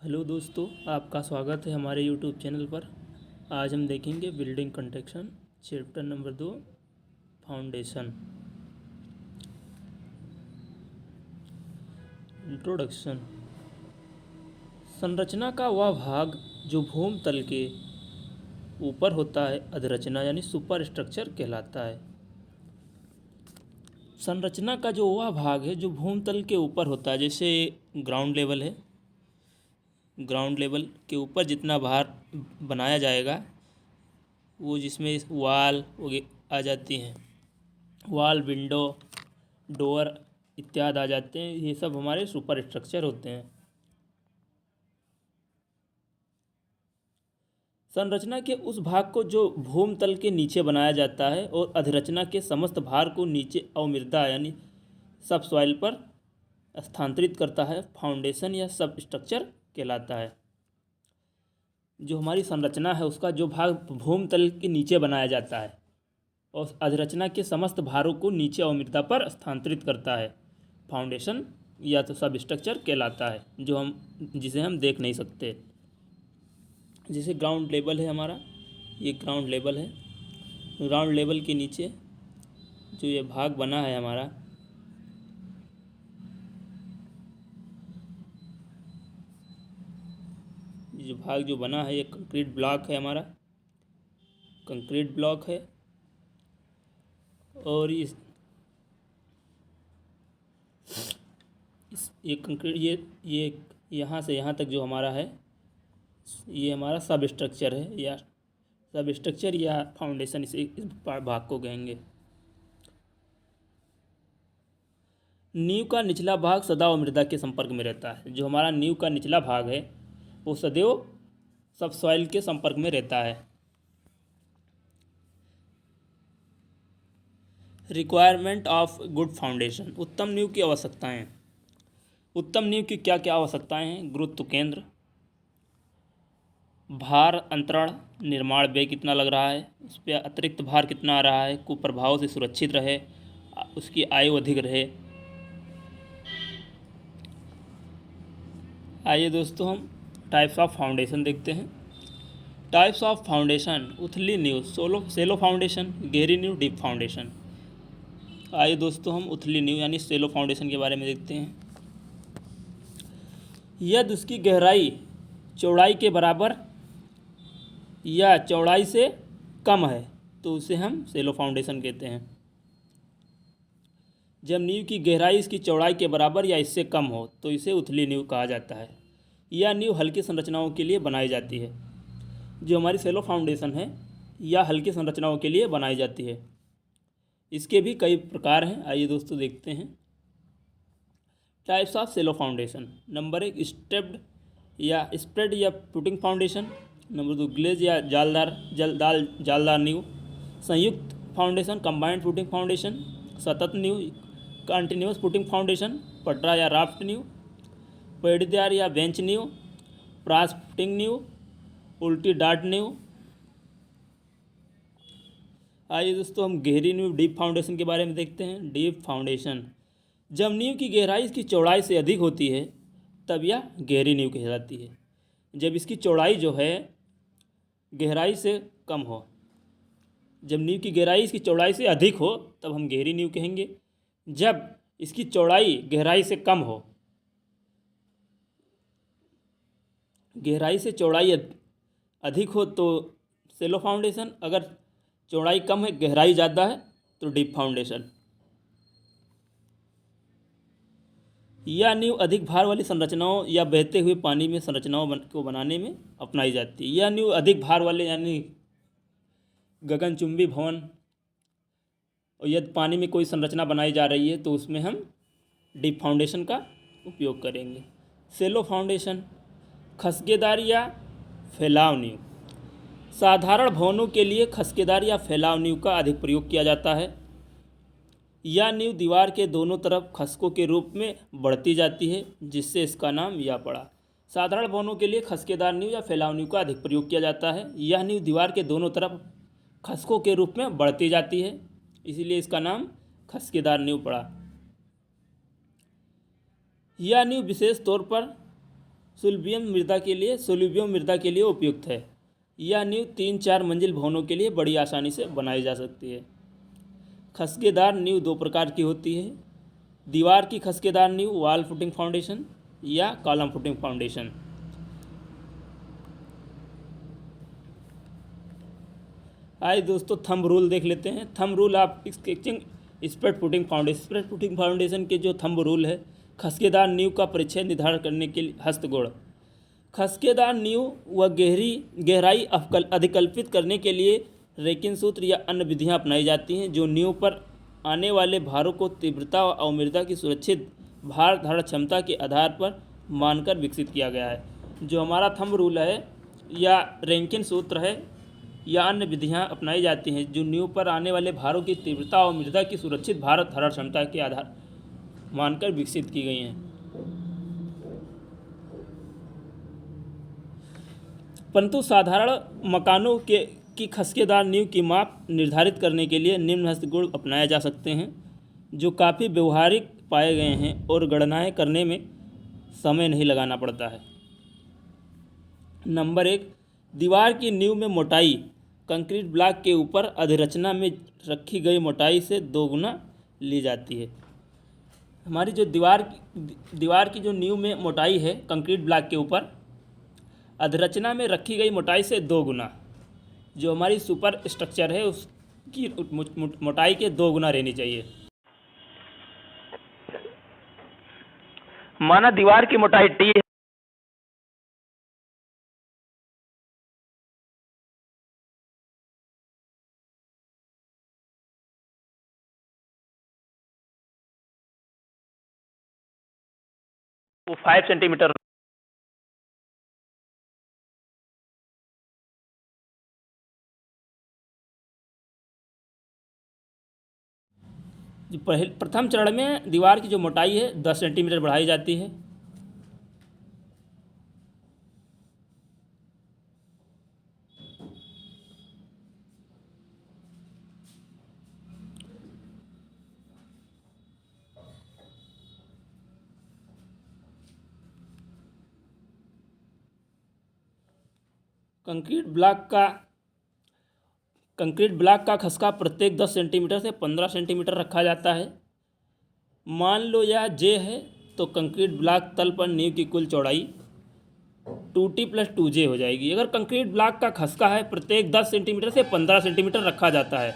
Hello दोस्तों, आपका स्वागत है हमारे यूट्यूब चैनल पर। आज हम देखेंगे building construction chapter number 2 foundation. Introduction. संरचना का वह भाग जो भूमि तल के ऊपर होता है अधरचना यानी सुपर स्ट्रक्चर कहलाता है। संरचना का जो वह भाग है जो भूमि तल के ऊपर होता है, जैसे ग्राउंड लेवल है, ग्राउंड लेवल के ऊपर जितना भार बनाया जाएगा वो जिसमें वाल आ जाती हैं, वाल, विंडो, डोर इत्यादि आ जाते हैं। ये सब हमारे सुपर स्ट्रक्चर होते हैं। संरचना के उस भाग को जो भूमि तल के नीचे बनाया जाता है और अधिरचना के समस्त भार को नीचे अवमृदा यानी सब सॉइल पर स्थानांतरित करता है, फाउंडेशन या सब स्ट्रक्चर कहलाता है। जो हमारी संरचना है उसका जो भाग भूमि तल के नीचे बनाया जाता है और अधिरचना के समस्त भारों को नीचे अवमृदा पर स्थानांतरित करता है, फाउंडेशन या तो सब स्ट्रक्चर कहलाता है, जिसे हम देख नहीं सकते। जैसे ग्राउंड लेवल है हमारा, ये ग्राउंड लेवल है। ग्राउंड लेवल के नीचे जो ये भाग बना है हमारा, ये जो भाग जो बना है ये कंक्रीट ब्लॉक है हमारा, कंक्रीट ब्लॉक है। और इस ये कंक्रीट ये यहाँ से यहाँ तक जो हमारा है ये हमारा सब स्ट्रक्चर है या सब स्ट्रक्चर या फाउंडेशन, इस भाग को कहेंगे। नींव का निचला भाग सदैव मृदा के संपर्क में रहता है। जो हमारा नींव का निचला भाग है वो सदैव सब सॉइल के संपर्क में रहता है। Requirement of good foundation. उत्तम नींव की आवश्यकताएं। उत्तम नींव की क्या क्या आवश्यकताएं हैं? गुरुत्व केंद्र, भार अंतरण, निर्माण व्यय कितना लग रहा है, उस पर अतिरिक्त भार कितना आ रहा है, कुप्रभाव से सुरक्षित रहे, उसकी आयु अधिक रहे। आइए दोस्तों हम टाइप्स ऑफ फाउंडेशन देखते हैं। टाइप्स ऑफ फाउंडेशन: उथली नींव, सेलो फाउंडेशन, गहरी नींव, डीप फाउंडेशन। आइए दोस्तों हम उथली नींव यानी सेलो फाउंडेशन के बारे में देखते हैं। यदि उसकी गहराई चौड़ाई के बराबर या चौड़ाई से कम है तो उसे हम सेलो फाउंडेशन कहते हैं। जब नींव की गहराई इसकी चौड़ाई के बराबर या इससे कम हो तो इसे उथली नींव कहा जाता है। यह नींव हल्की संरचनाओं के लिए बनाई जाती है। जो हमारी सेलो फाउंडेशन है यह हल्की संरचनाओं के लिए बनाई जाती है। इसके भी कई प्रकार हैं, आइए दोस्तों देखते हैं। Types of shallow foundation. Number 1 stepped या स्प्रेड या पुटिंग फाउंडेशन। नंबर 2 ग्लेज या जालदार नींव। संयुक्त फाउंडेशन, कंबाइंड पुटिंग फाउंडेशन। सतत नींव, कंटिन्यूस पुटिंग फाउंडेशन। पटरा या राफ्ट नींव। पेड़ीदार या बेंच नींव। प्रास पुटिंग नींव। उल्टी डाट नींव। आइए दोस्तों हम गहरी नींव डीप फाउंडेशन के बारे में देखते हैं। डीप फाउंडेशन: जब नींव की गहराई इसकी चौड़ाई से अधिक होती है तब यह गहरी नींव कहलाती है। जब इसकी चौड़ाई जो है गहराई से कम हो, जब नींव की गहराई इसकी चौड़ाई से अधिक हो तब हम गहरी नींव कहेंगे। जब इसकी चौड़ाई गहराई से कम हो, गहराई से चौड़ाई अधिक हो तो सेलो फाउंडेशन, अगर चौड़ाई कम है गहराई ज़्यादा है तो डीप फाउंडेशन। यह नींव अधिक भार वाली संरचनाओं या बहते हुए पानी में संरचनाओं को बनाने में अपनाई जाती है। यह नींव अधिक भार वाले यानी गगनचुंबी भवन, और यदि पानी में कोई संरचना बनाई जा रही है तो उसमें हम डीप फाउंडेशन का उपयोग करेंगे। सेलो फाउंडेशन: खसकेदार या फैलाव नींव। साधारण भवनों के लिए खसकेदार या फैलाव नींव का अधिक प्रयोग किया जाता है। यह नींव दीवार के दोनों तरफ खसकों के रूप में बढ़ती जाती है जिससे इसका नाम यह पड़ा। साधारण भवनों के लिए खसकेदार नींव या फैलाव नींव का अधिक प्रयोग किया जाता है। यह नींव दीवार के दोनों तरफ खसकों के रूप में बढ़ती जाती है, इसीलिए इसका नाम खसकेदार नींव पड़ा। यह नींव विशेष तौर पर सोल्यूबियम मृदा के लिए उपयुक्त है। यह नींव 3-4 मंजिल भवनों के लिए बड़ी आसानी से बनाई जा सकती है। खसकेदार नींव 2 प्रकार की होती है। दीवार की खसकेदार नींव वॉल फुटिंग फाउंडेशन या कॉलम फुटिंग फाउंडेशन। आइए दोस्तों थंब रूल देख लेते हैं। Thumb rule of sketching spread footing foundation. Spread footing foundation के जो थंब रूल है, खसकेदार नींव का परिच्छेद निर्धारण करने के लिए हस्तगुण। खसकेदार नींव व गहराई अधिकल्पित करने के लिए रेकिन सूत्र या अन्य विधियां अपनाई जाती हैं, जो नींव पर आने वाले भारों को तीव्रता व अवमृदा की सुरक्षित भार धारण क्षमता के आधार पर मानकर विकसित किया गया है। जो हमारा थंब रूल है या रैंकिन सूत्र है या अन्य विधियां अपनाई जाती हैं, जो नींव पर आने वाले भारों की तीव्रता और मृदा की सुरक्षित भार धारण क्षमता के आधार मानकर विकसित की गई हैं। परंतु साधारण मकानों की खसकेदार नींव की माप निर्धारित करने के लिए निम्न हस्तगुण अपनाए जा सकते हैं, जो काफ़ी व्यवहारिक पाए गए हैं और गणनाएं करने में समय नहीं लगाना पड़ता है। नंबर 1, दीवार की नींव में मोटाई कंक्रीट ब्लॉक के ऊपर अधिरचना में रखी गई मोटाई से 2 गुना ली जाती है। हमारी जो दीवार की जो नींव में मोटाई है कंक्रीट ब्लॉक के ऊपर अधिरचना में रखी गई मोटाई से 2 गुना, जो हमारी सुपर स्ट्रक्चर है उसकी मोटाई के 2 गुना रहनी चाहिए। माना दीवार की मोटाई टी है, वो 5 सेंटीमीटर। प्रथम चरण में दीवार की जो मोटाई है 10 सेंटीमीटर बढ़ाई जाती है। कंक्रीट ब्लॉक का खसका प्रत्येक 10 सेंटीमीटर से 15 सेंटीमीटर रखा जाता है। मान लो यह जे है, तो कंक्रीट ब्लॉक तल पर नींव की कुल चौड़ाई 2T + 2J हो जाएगी। अगर कंक्रीट ब्लॉक का खसका है प्रत्येक 10 सेंटीमीटर से 15 सेंटीमीटर रखा जाता है,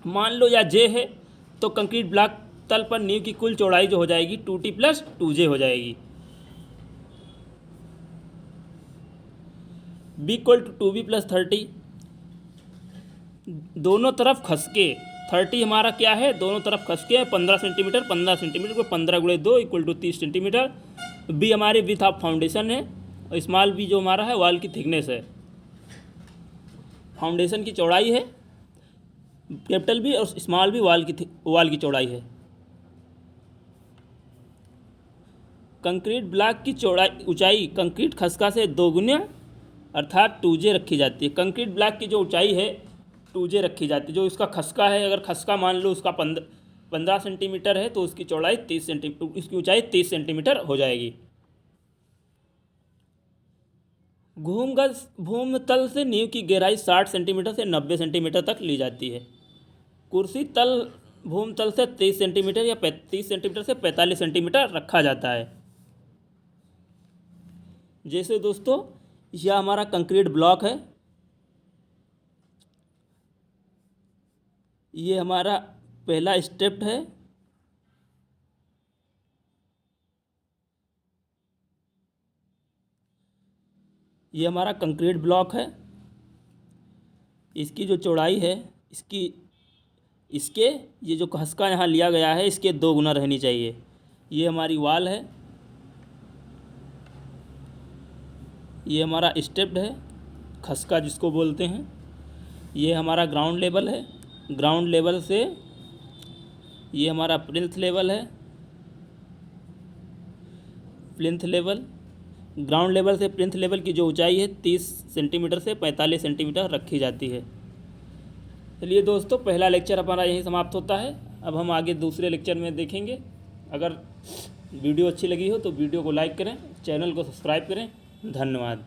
मान लो यह जे है, तो कंक्रीट ब्लॉक तल पर नींव की कुल चौड़ाई जो हो जाएगी 2T + 2J हो जाएगी। B = 2B + 30। दोनों तरफ खसके 30 हमारा क्या है, दोनों तरफ खसके 15 सेंटीमीटर को 15 × 2 = 30 सेंटीमीटर। बी हमारी विथ ऑफ फाउंडेशन है और स्मॉल बी जो हमारा है वॉल की थिकनेस है। फाउंडेशन की चौड़ाई है कैपिटल बी और स्मॉल बी वॉल की चौड़ाई है। कंक्रीट ब्लॉक की ऊंचाई कंक्रीट खसका से 2 गुना अर्थात 2J रखी जाती है। कंक्रीट ब्लॉक की जो ऊंचाई है 2J रखी जाती है। जो इसका खसका है, अगर खसका मान लो उसका 15 सेंटीमीटर है, तो उसकी चौड़ाई 30 सेंटीमीटर, उसकी ऊंचाई 30 सेंटीमीटर हो जाएगी। भूमतल से नींव की गहराई 60 सेंटीमीटर से 90 सेंटीमीटर तक ली जाती है। कुर्सी तल भूमतल से 30 सेंटीमीटर या 30 सेंटीमीटर से 45 सेंटीमीटर रखा जाता है। जैसे दोस्तों यह हमारा कंक्रीट ब्लॉक है, ये हमारा पहला स्टेप है। ये हमारा कंक्रीट ब्लॉक है, इसकी जो चौड़ाई है इसके ये जो खसका यहाँ लिया गया है इसके 2 गुना रहनी चाहिए। ये हमारी वॉल है, ये हमारा स्टेप्ड है खसका जिसको बोलते हैं। ये हमारा ग्राउंड लेवल है, ग्राउंड लेवल से ये हमारा प्लिंथ लेवल है, प्लिंथ लेवल। ग्राउंड लेवल से प्लिंथ लेवल की जो ऊंचाई है 30 सेंटीमीटर से 45 सेंटीमीटर रखी जाती है। चलिए दोस्तों, पहला लेक्चर हमारा यहीं समाप्त होता है। अब हम आगे दूसरे लेक्चर में देखेंगे। अगर वीडियो अच्छी लगी हो तो वीडियो को लाइक करें, चैनल को सब्सक्राइब करें। धन्यवाद।